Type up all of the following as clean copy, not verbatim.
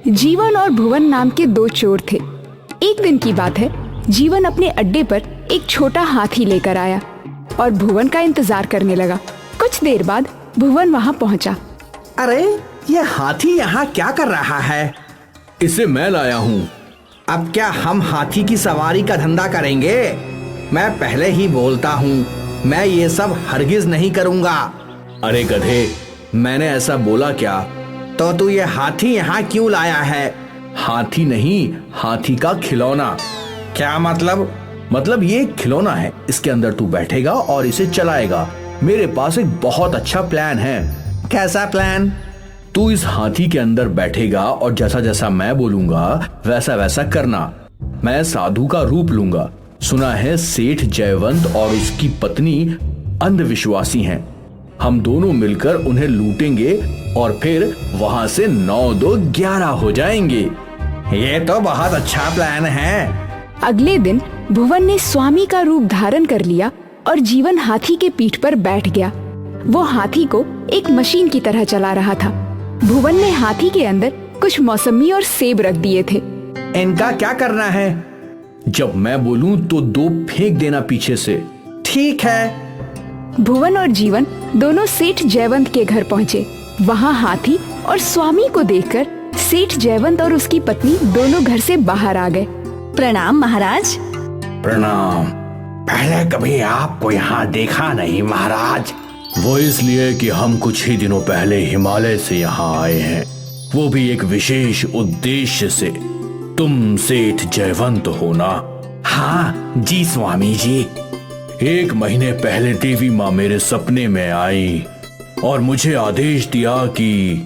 जीवन और भुवन नाम के दो चोर थे। एक दिन की बात है, जीवन अपने अड्डे पर एक छोटा हाथी लेकर आया और भुवन का इंतजार करने लगा। कुछ देर बाद भुवन वहाँ पहुँचा। अरे ये हाथी यहाँ क्या कर रहा है? इसे मैं लाया हूँ। अब क्या हम हाथी की सवारी का धंधा करेंगे? मैं पहले ही बोलता हूँ, मैं ये सब हरगिज नहीं करूँगा। अरे गधे, मैंने ऐसा बोला क्या? तो तू ये हाथी यहाँ क्यों लाया है? हाथी नहीं, हाथी का खिलौना। क्या मतलब? मतलब ये एक खिलौना है, इसके अंदर तू बैठेगा और इसे चलाएगा। मेरे पास एक बहुत अच्छा प्लान है। कैसा प्लान? तू इस हाथी के अंदर बैठेगा और जैसा जैसा मैं बोलूंगा वैसा वैसा करना। मैं साधु का रूप लूंगा। सुना है सेठ जयवंत और उसकी पत्नी अंधविश्वासी हैं। हम दोनों मिलकर उन्हें लूटेंगे और फिर वहां से 9 2 11 हो जाएंगे। ये तो बहुत अच्छा प्लान है। अगले दिन भुवन ने स्वामी का रूप धारण कर लिया और जीवन हाथी के पीठ पर बैठ गया। वो हाथी को एक मशीन की तरह चला रहा था। भुवन ने हाथी के अंदर कुछ मौसमी और सेब रख दिए थे। इनका क्या करना है? जब मैं बोलूं तो 2 फेंक देना पीछे से। ठीक है। भुवन और जीवन दोनों सेठ जयवंत के घर पहुँचे। वहाँ हाथी और स्वामी को देखकर सेठ जयवंत और उसकी पत्नी दोनों घर से बाहर आ गए। प्रणाम महाराज। प्रणाम। पहले कभी आपको यहाँ देखा नहीं महाराज। वो इसलिए कि हम कुछ ही दिनों पहले हिमालय से यहाँ आए हैं, वो भी एक विशेष उद्देश्य से। तुम सेठ जयवंत हो ना? हाँ जी स्वामी जी। 1 महीने पहले देवी माँ मेरे सपने में आई और मुझे आदेश दिया कि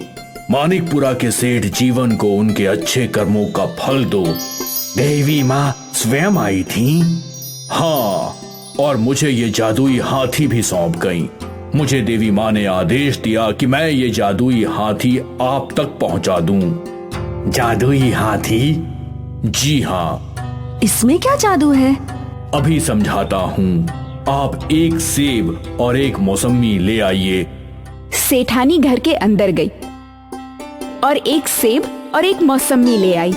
मानिकपुरा के सेठ जीवन को उनके अच्छे कर्मों का फल दो। देवी माँ स्वयं आई थी? हाँ, और मुझे ये जादुई हाथी भी सौंप गई। मुझे देवी माँ ने आदेश दिया कि मैं ये जादुई हाथी आप तक पहुंचा दूं। जादुई हाथी? जी हाँ। इसमें क्या जादू है? अभी समझाता हूँ। आप 1 सेब और 1 मौसमी ले आइए। सेठानी घर के अंदर गई और 1 सेब और 1 मौसमी ले आई।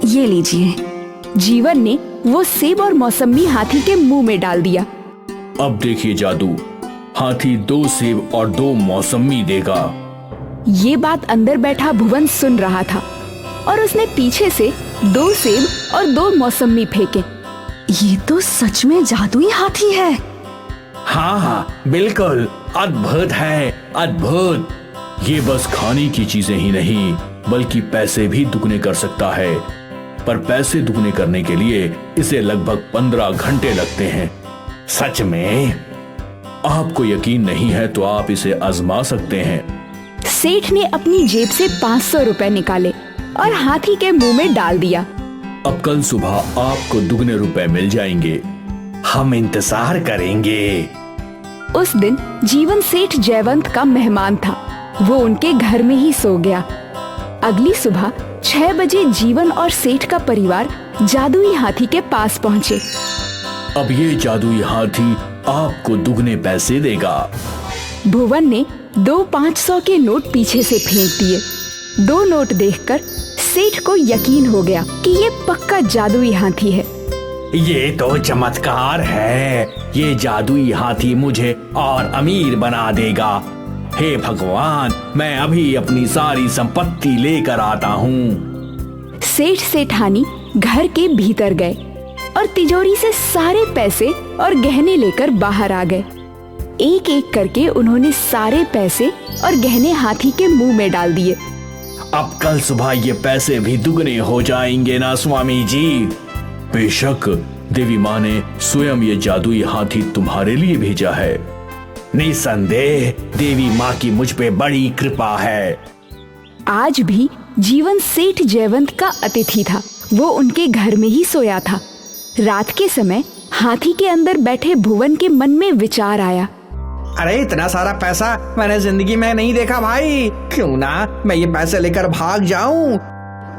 ये लीजिए। जीवन ने वो सेब और मौसमी हाथी के मुंह में डाल दिया। अब देखिए जादू, हाथी 2 सेब और 2 मौसमी देगा। ये बात अंदर बैठा भुवन सुन रहा था और उसने पीछे से 2 सेब और 2 मौसमी फेंके। ये तो सच में जादुई हाथी है। हाँ हाँ बिल्कुल, अद्भुत है, अद्भुत। ये बस खाने की चीजें ही नहीं बल्कि पैसे भी दुगने कर सकता है। पर पैसे दुगने करने के लिए इसे लगभग 15 घंटे लगते हैं। सच में? आपको यकीन नहीं है तो आप इसे आजमा सकते हैं। सेठ ने अपनी जेब से 500 रुपए निकाले और हाथी के मुंह में डाल दिया। अब कल सुबह आपको दुगने रुपए मिल जाएंगे। हम इंतजार करेंगे। उस दिन जीवन सेठ जयवंत का मेहमान था। वो उनके घर में ही सो गया। अगली सुबह 6 बजे जीवन और सेठ का परिवार जादुई हाथी के पास पहुँचे। अब ये जादुई हाथी आपको दुगने पैसे देगा। भुवन ने 2 500 के नोट पीछे से फेंक दिए। 2 नोट देखकर सेठ को यकीन हो गया कि ये पक्का जादुई हाथी है। ये तो चमत्कार है। ये जादुई हाथी मुझे और अमीर बना देगा। हे भगवान, मैं अभी अपनी सारी संपत्ति लेकर आता हूँ। सेठ सेठानी घर के भीतर गए और तिजोरी से सारे पैसे और गहने लेकर बाहर आ गए। एक एक करके उन्होंने सारे पैसे और गहने हाथी के मुंह में डाल दिए। अब कल सुबह ये पैसे भी दुगने हो जाएंगे ना स्वामी जी? बेशक, देवी माँ ने स्वयं ये जादुई हाथी तुम्हारे लिए भेजा है। निसंदेह देवी माँ की मुझ पे बड़ी कृपा है। आज भी जीवन सेठ जयवंत का अतिथि था। वो उनके घर में ही सोया था। रात के समय हाथी के अंदर बैठे भुवन के मन में विचार आया। अरे इतना सारा पैसा मैंने जिंदगी में नहीं देखा भाई। क्यों ना मैं ये पैसे लेकर भाग जाऊं?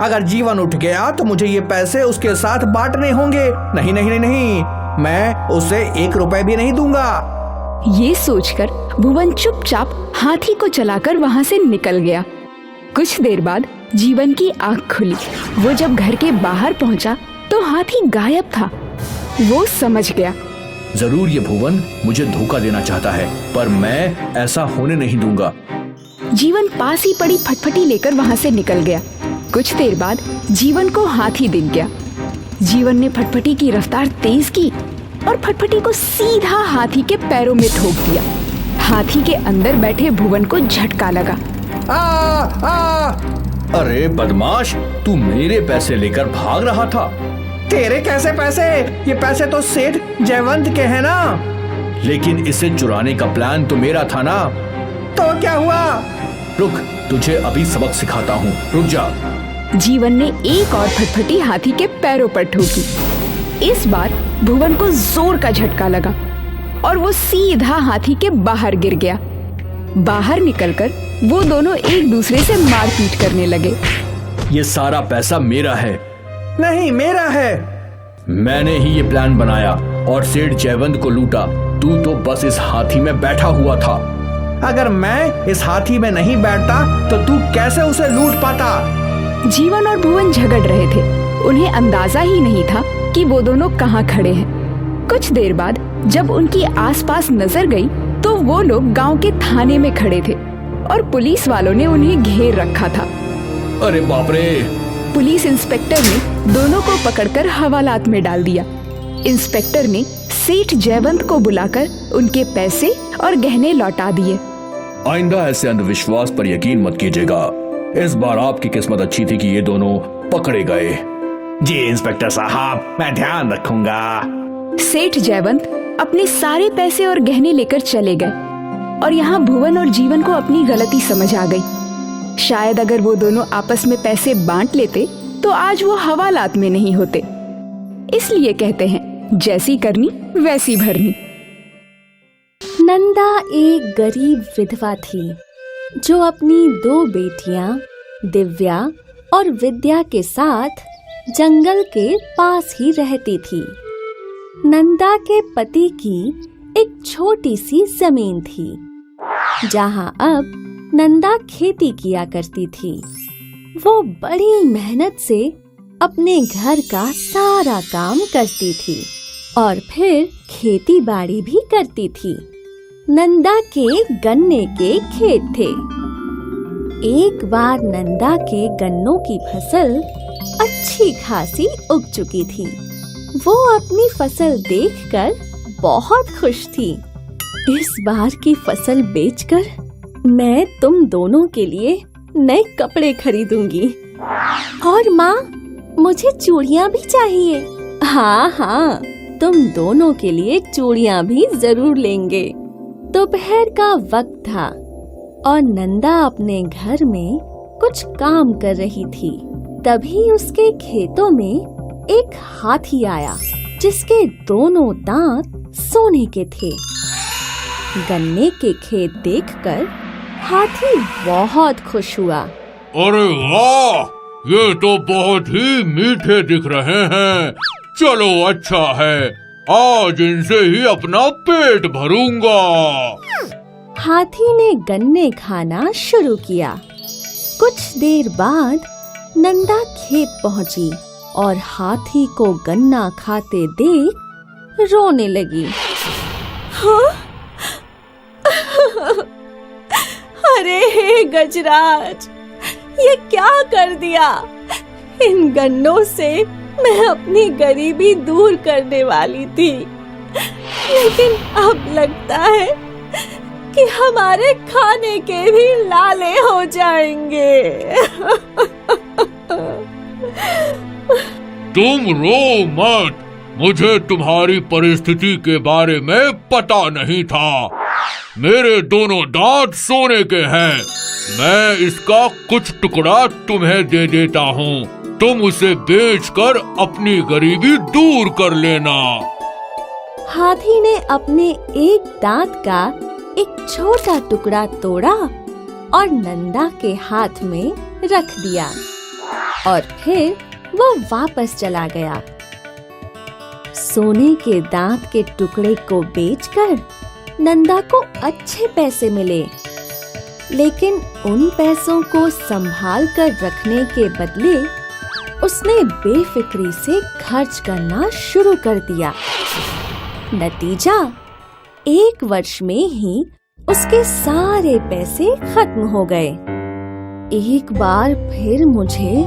अगर जीवन उठ गया तो मुझे ये पैसे उसके साथ बांटने होंगे। नहीं नहीं नहीं नहीं, मैं उसे 1 रुपए भी नहीं दूंगा। ये सोचकर भुवन चुपचाप हाथी को चलाकर वहाँ से निकल गया। कुछ देर बाद जीवन की आंख खुली। वो जब घर के बाहर पहुंचा तो हाथी गायब था। वो समझ गया, जरूर ये भुवन मुझे धोखा देना चाहता है, पर मैं ऐसा होने नहीं दूंगा। जीवन पास ही पड़ी फटफटी लेकर वहां से निकल गया। कुछ देर बाद जीवन को हाथी दिख गया। जीवन ने फटफटी की रफ्तार तेज की और फटफटी को सीधा हाथी के पैरों में ठोक दिया। हाथी के अंदर बैठे भुवन को झटका लगा। अरे बदमाश, तू मेरे पैसे लेकर भाग रहा था। तेरे कैसे पैसे? ये पैसे तो सेठ जयवंत के हैं ना। लेकिन इसे चुराने का प्लान तो मेरा था ना। तो क्या हुआ? रुक, तुझे अभी सबक सिखाता हूँ, रुक जा। जीवन ने एक और फटफटी हाथी के पैरों पर ठोकी। इस बार भुवन को जोर का झटका लगा और वो सीधा हाथी के बाहर गिर गया। बाहर निकलकर वो दोनों एक दूसरे से मारपीट करने लगे। ये सारा पैसा मेरा है। नहीं, मेरा है। मैंने ही ये प्लान बनाया और सेठ जयवंत को लूटा। तू तो बस इस हाथी में बैठा हुआ था। अगर मैं इस हाथी में नहीं बैठता तो तू कैसे उसे लूट पाता? जीवन और भुवन झगड़ रहे थे। उन्हें अंदाजा ही नहीं था कि वो दोनों कहाँ खड़े हैं। कुछ देर बाद जब उनकी आसपास नजर गई तो वो लोग गांव के थाने में खड़े थे और पुलिस वालों ने उन्हें घेर रखा था। अरे बाप रे! पुलिस इंस्पेक्टर ने दोनों को पकड़कर हवालात में डाल दिया। इंस्पेक्टर ने सेठ जयवंत को बुलाकर उनके पैसे और गहने लौटा दिए। आइंदा ऐसे अंधविश्वास पर यकीन मत कीजिएगा। इस बार आपकी किस्मत अच्छी थी कि ये दोनों पकड़े गए। जी इंस्पेक्टर साहब, मैं ध्यान रखूंगा। सेठ जयवंत अपने सारे पैसे और गहने लेकर चले गए और यहाँ भुवन और जीवन को अपनी गलती समझ आ गई। शायद अगर वो दोनों आपस में पैसे बांट लेते तो आज वो हवालात में नहीं होते। इसलिए कहते हैं, जैसी करनी वैसी भरनी। नंदा एक गरीब विधवा थी जो अपनी 2 बेटियां दिव्या और विद्या के साथ जंगल के पास ही रहती थी। नंदा के पति की एक छोटी सी जमीन थी जहां अब नंदा खेती किया करती थी। वो बड़ी मेहनत से अपने घर का सारा काम करती थी और फिर खेती बाड़ी भी करती थी। नंदा के गन्ने के खेत थे। एक बार नंदा के गन्नों की फसल अच्छी खासी उग चुकी थी। वो अपनी फसल देखकर बहुत खुश थी। इस बार की फसल बेचकर मैं तुम दोनों के लिए नए कपड़े खरीदूंगी। और माँ, मुझे चूड़ियाँ भी चाहिए। हाँ हाँ, तुम दोनों के लिए चूड़ियाँ भी जरूर लेंगे। दोपहर का वक्त था और नंदा अपने घर में कुछ काम कर रही थी। तभी उसके खेतों में एक हाथी आया जिसके दोनों दांत सोने के थे। गन्ने के खेत देखकर हाथी बहुत खुश हुआ। अरे वाह, ये तो बहुत ही मीठे दिख रहे हैं। चलो अच्छा है, आज इनसे ही अपना पेट भरूंगा। हाथी ने गन्ने खाना शुरू किया। कुछ देर बाद नंदा खेत पहुंची और हाथी को गन्ना खाते देख रोने लगी। हाँ? अरे हे गजराज, ये क्या कर दिया? इन गन्नों से मैं अपनी गरीबी दूर करने वाली थी, लेकिन अब लगता है कि हमारे खाने के भी लाले हो जाएंगे। तुम रो मत, मुझे तुम्हारी परिस्थिति के बारे में पता नहीं था। मेरे दोनों दांत सोने के हैं। मैं इसका कुछ टुकड़ा तुम्हें दे देता हूँ, तुम उसे बेचकर अपनी गरीबी दूर कर लेना। हाथी ने अपने एक दांत का एक छोटा टुकड़ा तोड़ा और नंदा के हाथ में रख दिया और फिर वो वापस चला गया। सोने के दांत के टुकड़े को बेचकर नंदा को अच्छे पैसे मिले। लेकिन उन पैसों को संभाल कर रखने के बदले उसने बेफिक्री से खर्च करना शुरू कर दिया। नतीजा, 1 वर्ष में ही उसके सारे पैसे खत्म हो गए। एक बार फिर मुझे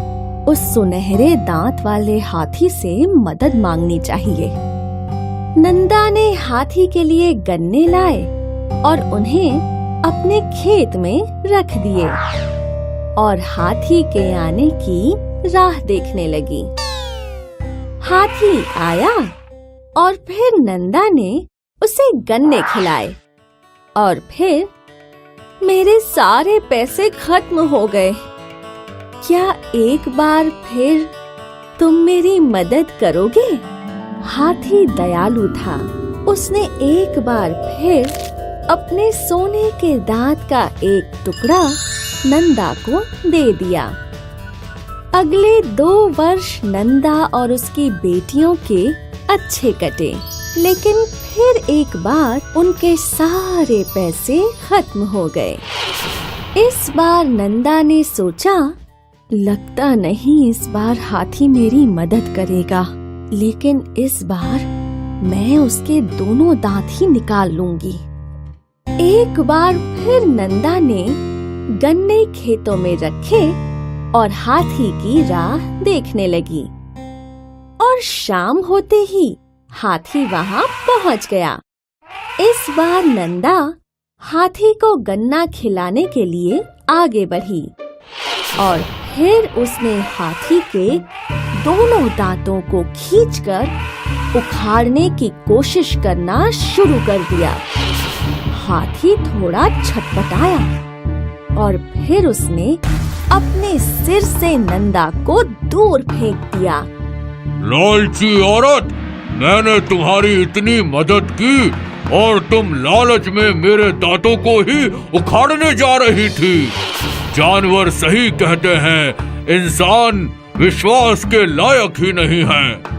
उस सुनहरे दांत वाले हाथी से मदद मांगनी चाहिए। नंदा ने हाथी के लिए गन्ने लाए और उन्हें अपने खेत में रख दिए और हाथी के आने की राह देखने लगी। हाथी आया और फिर नंदा ने उसे गन्ने खिलाए और फिर मेरे सारे पैसे खत्म हो गए। क्या एक बार फिर तुम मेरी मदद करोगे? हाथी दयालु था। उसने एक बार फिर अपने सोने के दांत का एक टुकड़ा नंदा को दे दिया। अगले 2 वर्ष नंदा और उसकी बेटियों के अच्छे कटे, लेकिन फिर एक बार उनके सारे पैसे खत्म हो गए। इस बार नंदा ने सोचा, लगता नहीं इस बार हाथी मेरी मदद करेगा, लेकिन इस बार मैं उसके दोनों दांत ही निकाल लूंगी। एक बार फिर नंदा ने गन्ने खेतों में रखे और हाथी की राह देखने लगी और शाम होते ही हाथी वहां पहुंच गया। इस बार नंदा हाथी को गन्ना खिलाने के लिए आगे बढ़ी और फिर उसने हाथी के दोनों दांतों को खींचकर उखाड़ने की कोशिश करना शुरू कर दिया। हाथी थोड़ा छटपटाया और फिर उसने अपने सिर से नंदा को दूर फेंक दिया। लालची औरत, मैंने तुम्हारी इतनी मदद की और तुम लालच में मेरे दांतों को ही उखाड़ने जा रही थी। जानवर सही कहते हैं, इंसान विश्वास के लायक ही नहीं है।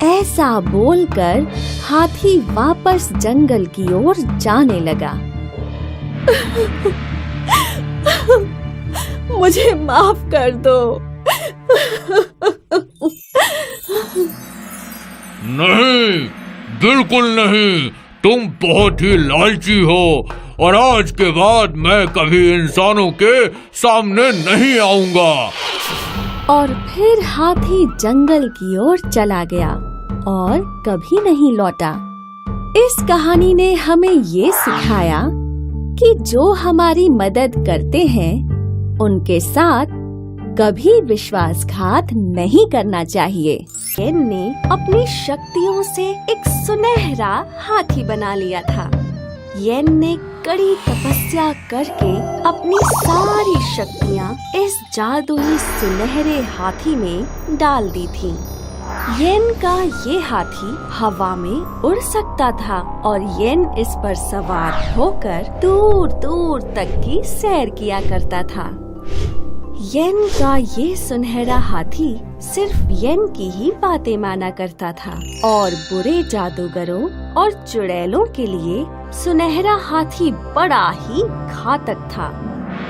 ऐसा बोलकर हाथी वापस जंगल की ओर जाने लगा। मुझे माफ कर दो। नहीं, बिल्कुल नहीं। तुम बहुत ही लालची हो और आज के बाद मैं कभी इंसानों के सामने नहीं आऊंगा। और फिर हाथी जंगल की ओर चला गया और कभी नहीं लौटा। इस कहानी ने हमें ये सिखाया कि जो हमारी मदद करते हैं उनके साथ कभी विश्वासघात नहीं करना चाहिए। येन ने अपनी शक्तियों से एक सुनहरा हाथी बना लिया था। येन ने कड़ी तपस्या करके अपनी सारी शक्तियाँ इस जादुई सुनहरे हाथी में डाल दी थी। येन का ये हाथी हवा में उड़ सकता था और येन इस पर सवार होकर दूर दूर तक की सैर किया करता था। येन का ये सुनहरा हाथी सिर्फ येन की ही बातें माना करता था और बुरे जादूगरों और चुड़ैलों के लिए सुनहरा हाथी बड़ा ही घातक था।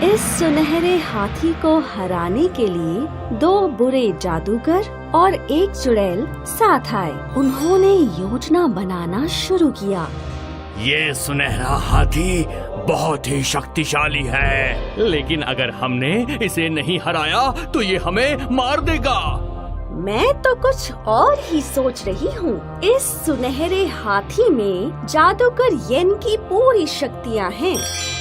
इस सुनहरे हाथी को हराने के लिए 2 बुरे जादूगर और 1 चुड़ैल साथ आए। उन्होंने योजना बनाना शुरू किया। ये सुनहरा हाथी बहुत ही शक्तिशाली है, लेकिन अगर हमने इसे नहीं हराया तो ये हमें मार देगा। मैं तो कुछ और ही सोच रही हूँ। इस सुनहरे हाथी में जादूगर येन की पूरी शक्तियाँ हैं।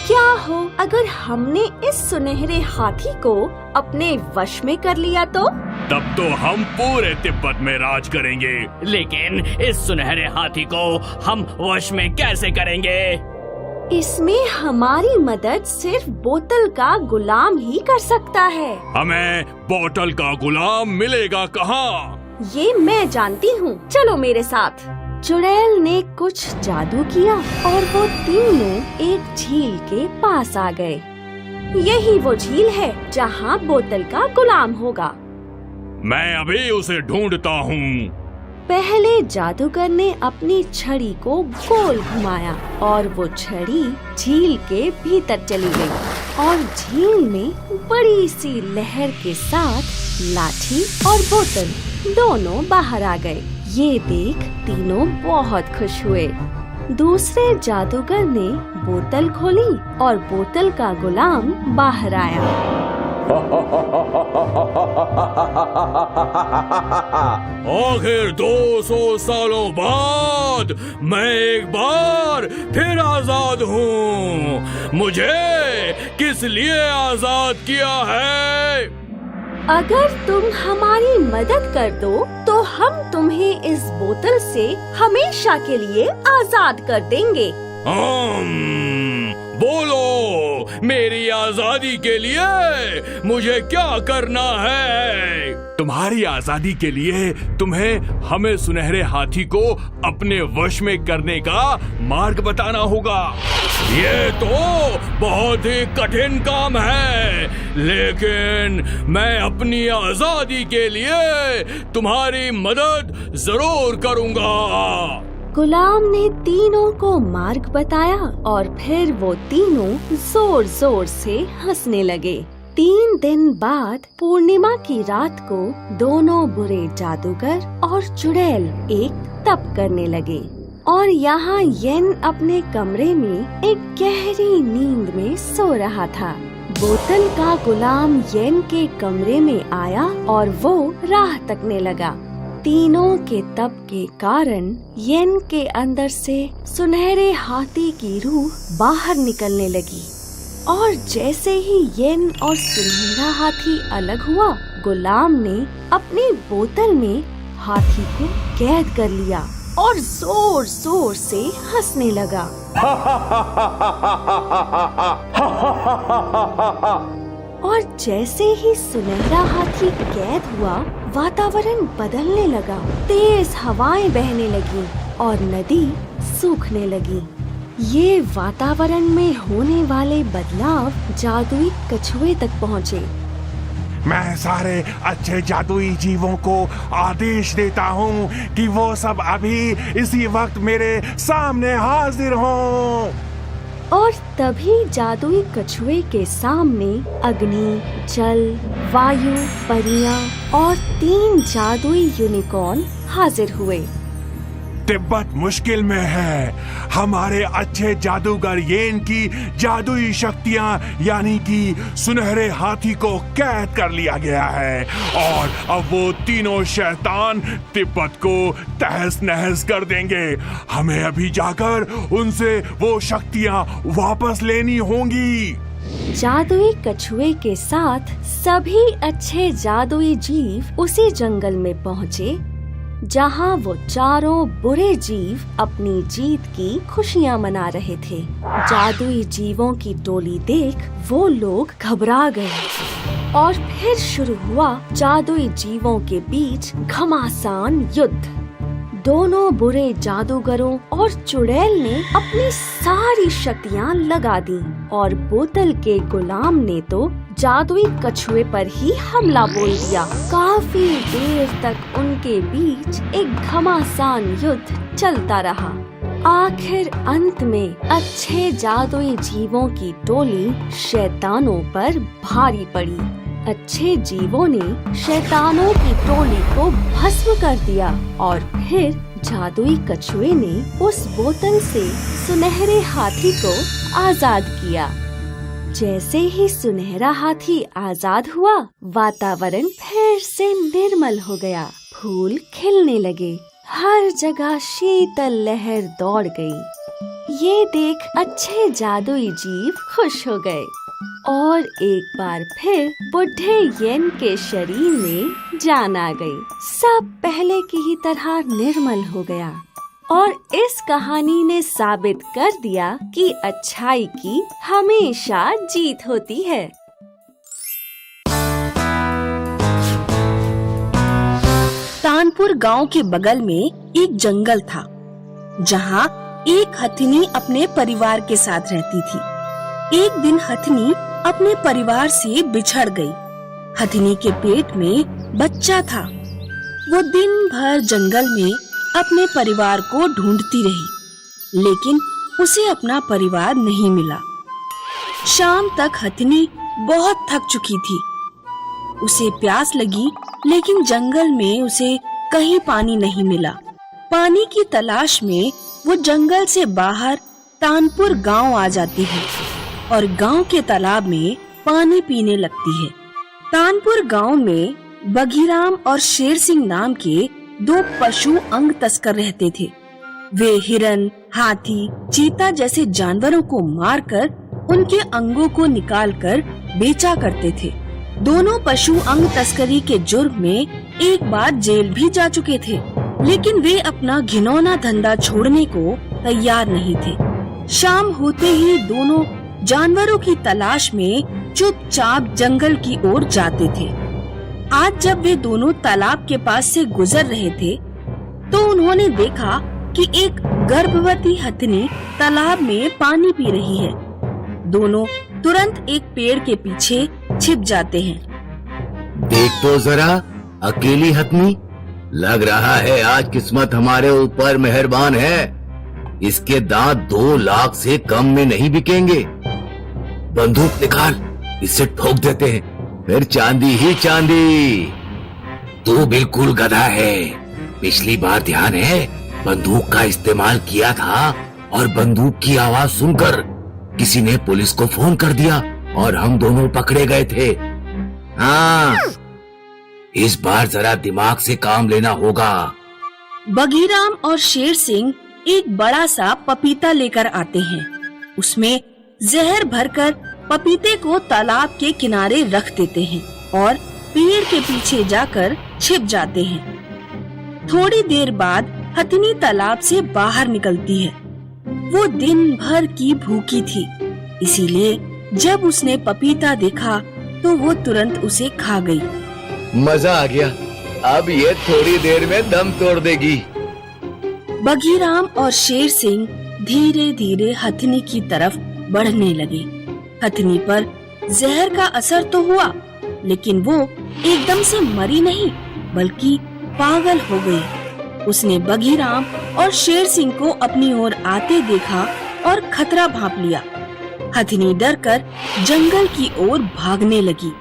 क्या हो अगर हमने इस सुनहरे हाथी को अपने वश में कर लिया तो? तब तो हम पूरे तिब्बत में राज करेंगे। लेकिन इस सुनहरे हाथी को हम वश में कैसे करेंगे? इसमें हमारी मदद सिर्फ बोतल का गुलाम ही कर सकता है। हमें बोतल का गुलाम मिलेगा कहाँ? ये मैं जानती हूँ, चलो मेरे साथ। चुड़ैल ने कुछ जादू किया और वो तीनों एक झील के पास आ गए। यही वो झील है जहाँ बोतल का गुलाम होगा। मैं अभी उसे ढूंढता हूँ। पहले जादूगर ने अपनी छड़ी को गोल घुमाया और वो छड़ी झील के भीतर चली गई। और झील में बड़ी सी लहर के साथ लाठी और बोतल दोनों बाहर आ गए। ये देख तीनों बहुत खुश हुए। दूसरे जादूगर ने बोतल खोली और बोतल का गुलाम बाहर आया। आखिर 200 सालों बाद मैं एक बार फिर आजाद हूँ। मुझे किस लिए आजाद किया है? अगर तुम हमारी मदद कर दो तो हम तुम्हें इस बोतल से हमेशा के लिए आजाद कर देंगे। बोलो, मेरी आजादी के लिए मुझे क्या करना है? तुम्हारी आजादी के लिए तुम्हें हमें सुनहरे हाथी को अपने वश में करने का मार्ग बताना होगा। ये तो बहुत ही कठिन काम है, लेकिन मैं अपनी आजादी के लिए तुम्हारी मदद जरूर करूंगा। गुलाम ने तीनों को मार्ग बताया और फिर वो तीनों जोर जोर से हंसने लगे। 3 दिन बाद पूर्णिमा की रात को दोनों बुरे जादूगर और चुड़ैल एक तप करने लगे और यहाँ येन अपने कमरे में एक गहरी नींद में सो रहा था। बोतल का गुलाम येन के कमरे में आया और वो राह तकने लगा। तीनों के तप के कारण येन के अंदर से सुनहरे हाथी की रूह बाहर निकलने लगी और जैसे ही येन और सुनहरा हाथी अलग हुआ, गुलाम ने अपनी बोतल में हाथी को कैद कर लिया और जोर जोर से हंसने लगा। और जैसे ही सुनहरा हाथी कैद हुआ, वातावरण बदलने लगा। तेज हवाएं बहने लगी और नदी सूखने लगी। ये वातावरण में होने वाले बदलाव जादुई कछुए तक पहुँचे। मैं सारे अच्छे जादुई जीवों को आदेश देता हूँ कि वो सब अभी इसी वक्त मेरे सामने हाजिर हों। और तभी जादुई कछुए के सामने अग्नि, जल, वायु, परियां और 3 जादुई यूनिकॉर्न हाजिर हुए। तिब्बत मुश्किल में है। हमारे अच्छे जादूगर येन की जादुई शक्तियां यानी कि सुनहरे हाथी को कैद कर लिया गया है और अब वो तीनों शैतान तिब्बत को तहस नहस कर देंगे। हमें अभी जाकर उनसे वो शक्तियां वापस लेनी होंगी। जादुई कछुए के साथ सभी अच्छे जादुई जीव उसी जंगल में पहुँचे जहाँ वो चारों बुरे जीव अपनी जीत की खुशियाँ मना रहे थे। जादुई जीवों की टोली देख वो लोग घबरा गए और फिर शुरू हुआ जादुई जीवों के बीच घमासान युद्ध। दोनों बुरे जादूगरों और चुड़ैल ने अपनी सारी शक्तियाँ लगा दी और बोतल के गुलाम ने तो जादुई कछुए पर ही हमला बोल दिया। काफी देर तक उनके बीच एक घमासान युद्ध चलता रहा। आखिर अंत में अच्छे जादुई जीवों की टोली शैतानों पर भारी पड़ी। अच्छे जीवों ने शैतानों की टोली को भस्म कर दिया और फिर जादुई कछुए ने उस बोतल से सुनहरे हाथी को आजाद किया। जैसे ही सुनहरा हाथी आजाद हुआ, वातावरण फिर से निर्मल हो गया। फूल खिलने लगे, हर जगह शीतल लहर दौड़ गई। ये देख अच्छे जादुई जीव खुश हो गए और एक बार फिर बुढ़े येन के शरीर में जान आ गई। सब पहले की ही तरह निर्मल हो गया और इस कहानी ने साबित कर दिया कि अच्छाई की हमेशा जीत होती है। तानपुर गांव के बगल में एक जंगल था, जहां एक हथिनी अपने परिवार के साथ रहती थी। एक दिन हथिनी अपने परिवार से बिछड़ गई। हथिनी के पेट में बच्चा था। वो दिन भर जंगल में अपने परिवार को ढूंढती रही, लेकिन उसे अपना परिवार नहीं मिला। शाम तक हथिनी बहुत थक चुकी थी। उसे प्यास लगी, लेकिन जंगल में उसे कहीं पानी नहीं मिला। पानी की तलाश में वो जंगल से बाहर तानपुर गांव आ जाती है और गांव के तालाब में पानी पीने लगती है। तानपुर गांव में बघीराम और शेर सिंह नाम के दो पशु अंग तस्कर रहते थे। वे हिरन, हाथी, चीता जैसे जानवरों को मारकर उनके अंगों को निकालकर बेचा करते थे। दोनों पशु अंग तस्करी के जुर्म में एक बार जेल भी जा चुके थे, लेकिन वे अपना घिनौना धंधा छोड़ने को तैयार नहीं थे। शाम होते ही दोनों जानवरों की तलाश में चुपचाप जंगल की ओर जाते थे। आज जब वे दोनों तालाब के पास से गुजर रहे थे, तो उन्होंने देखा कि एक गर्भवती हथिनी तालाब में पानी पी रही है। दोनों तुरंत एक पेड़ के पीछे छिप जाते हैं। देख तो जरा, अकेली हथिनी, लग रहा है आज किस्मत हमारे ऊपर मेहरबान है। इसके दांत 2 लाख से कम में नहीं बिकेंगे। बंदूक निकाल, इसे ठोक देते हैं, फिर चांदी ही चांदी। तू बिल्कुल गधा है। पिछली बार ध्यान है, बंदूक का इस्तेमाल किया था और बंदूक की आवाज सुनकर किसी ने पुलिस को फोन कर दिया और हम दोनों पकड़े गए थे। हाँ, इस बार जरा दिमाग से काम लेना होगा। बघीराम और शेर सिंह एक बड़ा सा पपीता लेकर आते हैं। उसमें जहर भरकर पपीते को तालाब के किनारे रख देते हैं और पेड़ के पीछे जाकर छिप जाते हैं। थोड़ी देर बाद हथिनी तालाब से बाहर निकलती है। वो दिन भर की भूखी थी, इसीलिए जब उसने पपीता देखा तो वो तुरंत उसे खा गई। मजा आ गया, अब ये थोड़ी देर में दम तोड़ देगी। बघीराम और शेर सिंह धीरे धीरे हथिनी की तरफ बढ़ने लगे। हथिनी पर जहर का असर तो हुआ, लेकिन वो एकदम से मरी नहीं, बल्कि पागल हो गई। उसने बघीराम और शेर सिंह को अपनी ओर आते देखा और खतरा भांप लिया। हथिनी डरकर जंगल की ओर भागने लगी।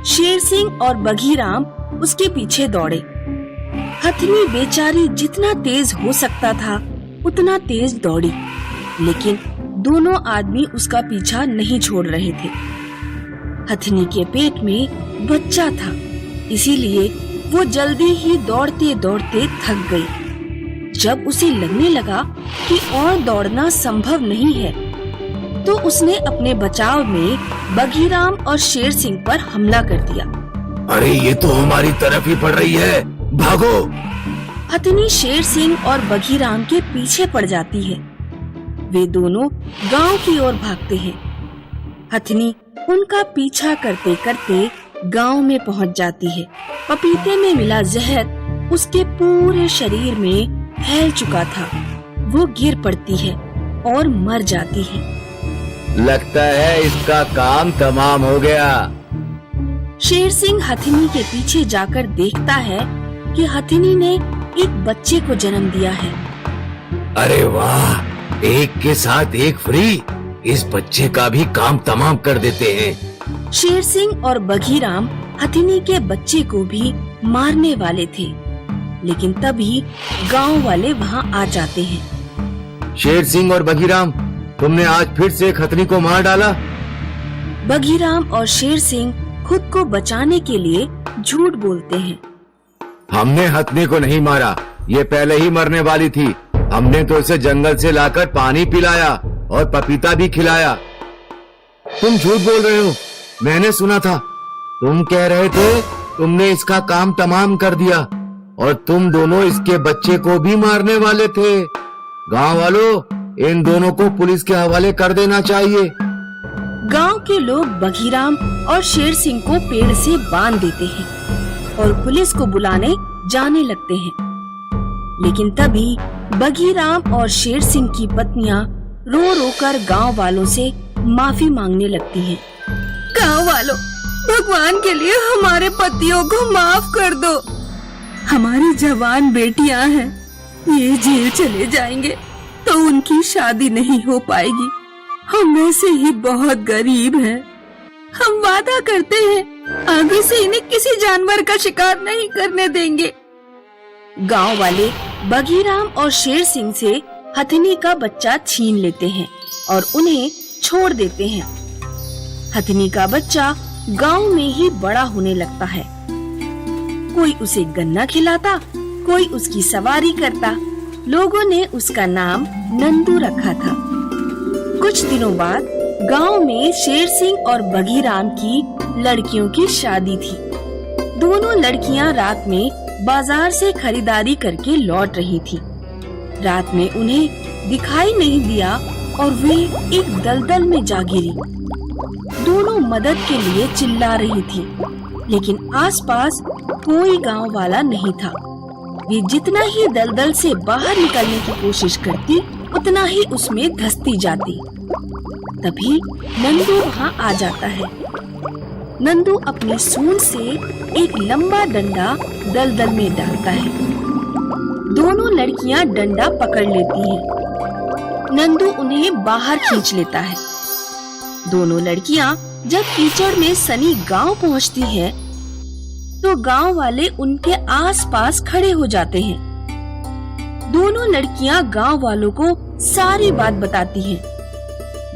शेर सिंह और बघीराम उसके पीछे दौड़े। हथिनी बेचारी जितना तेज हो सकता था उतना तेज दौड़ी, लेकिन दोनों आदमी उसका पीछा नहीं छोड़ रहे थे। हथिनी के पेट में बच्चा था, इसीलिए वो जल्दी ही दौड़ते दौड़ते थक गई। जब उसे लगने लगा कि और दौड़ना संभव नहीं है, तो उसने अपने बचाव में बघीराम और शेर सिंह पर हमला कर दिया। अरे ये तो हमारी तरफ ही पड़ रही है, भागो! हथिनी शेर सिंह और बघीराम के पीछे पड़ जाती है। वे दोनों गांव की ओर भागते हैं। हथिनी उनका पीछा करते करते गांव में पहुंच जाती है। पपीते में मिला जहर उसके पूरे शरीर में फैल चुका था। वो गिर पड़ती है और मर जाती है। लगता है इसका काम तमाम हो गया। शेर सिंह हथिनी के पीछे जाकर देखता है कि हथिनी ने एक बच्चे को जन्म दिया है। अरे वाह, एक के साथ एक फ्री। इस बच्चे का भी काम तमाम कर देते हैं। शेर सिंह और बघीराम हथिनी के बच्चे को भी मारने वाले थे, लेकिन तभी गांव वाले वहां आ जाते हैं। शेर सिंह और बघीराम, तुमने आज फिर से हथिनी को मार डाला। बघीराम और शेर सिंह खुद को बचाने के लिए झूठ बोलते हैं। हमने हथिनी को नहीं मारा, ये पहले ही मरने वाली थी। हमने तो इसे जंगल से लाकर पानी पिलाया और पपीता भी खिलाया। तुम झूठ बोल रहे हो, मैंने सुना था। तुम कह रहे थे तुमने इसका काम तमाम कर दिया और तुम दोनों इसके बच्चे को भी मारने वाले थे। गांव वालों, इन दोनों को पुलिस के हवाले कर देना चाहिए। गांव के लोग बघीराम और शेर सिंह को पेड़ से बांध देते हैं और पुलिस को बुलाने जाने लगते हैं। लेकिन तभी बघीराम और शेर सिंह की पत्नियां रो रो कर गाँव वालों से माफी मांगने लगती हैं। गाँव वालों, भगवान के लिए हमारे पतियों को माफ कर दो। हमारी जवान बेटियां हैं, ये जेल चले जाएंगे तो उनकी शादी नहीं हो पाएगी। हम वैसे ही बहुत गरीब हैं। हम वादा करते हैं आगे से इन्हें किसी जानवर का शिकार नहीं करने देंगे। गांव वाले बगीराम और शेर सिंह से हथिनी का बच्चा छीन लेते हैं और उन्हें छोड़ देते हैं। हथिनी का बच्चा गांव में ही बड़ा होने लगता है। कोई उसे गन्ना खिलाता, कोई उसकी सवारी करता। लोगों ने उसका नाम नंदू रखा था। कुछ दिनों बाद गांव में शेर सिंह और बगीराम की लड़कियों की शादी थी। दोनों लड़कियां रात में बाजार से खरीदारी करके लौट रही थी। रात में उन्हें दिखाई नहीं दिया और वे एक दलदल में जा गिरी। दोनों मदद के लिए चिल्ला रही थी, लेकिन आसपास कोई गांव वाला नहीं था। वे जितना ही दलदल से बाहर निकलने की कोशिश करती, उतना ही उसमें धंसती जाती। तभी नंदू वहाँ आ जाता है। नंदू अपनी सूंड से एक लंबा डंडा दलदल में डालता है। दोनों लड़कियां डंडा पकड़ लेती हैं। नंदू उन्हें बाहर खींच लेता है। दोनों लड़कियां जब कीचड़ में सनी गांव पहुंचती हैं, तो गांव वाले उनके आसपास खड़े हो जाते हैं। दोनों लड़कियां गांव वालों को सारी बात बताती हैं।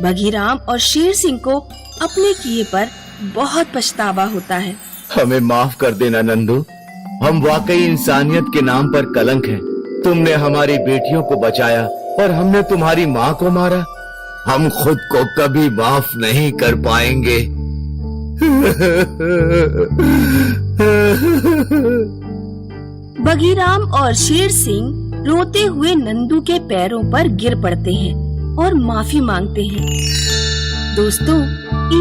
बगीराम और शेर सिंह को अपने किए पर बहुत पछतावा होता है। हमें माफ कर देना नंदू, हम वाकई इंसानियत के नाम पर कलंक हैं। तुमने हमारी बेटियों को बचाया और हमने तुम्हारी माँ को मारा। हम खुद को कभी माफ नहीं कर पाएंगे। बगीराम और शेर सिंह रोते हुए नंदू के पैरों पर गिर पड़ते हैं और माफी मांगते हैं। दोस्तों,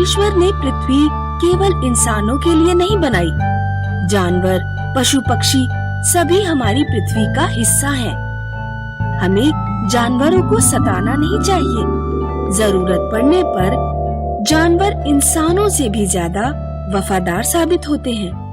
ईश्वर ने पृथ्वी केवल इंसानों के लिए नहीं बनाई। जानवर, पशु पक्षी सभी हमारी पृथ्वी का हिस्सा हैं। हमें जानवरों को सताना नहीं चाहिए। जरूरत पड़ने पर जानवर इंसानों से भी ज्यादा वफादार साबित होते हैं।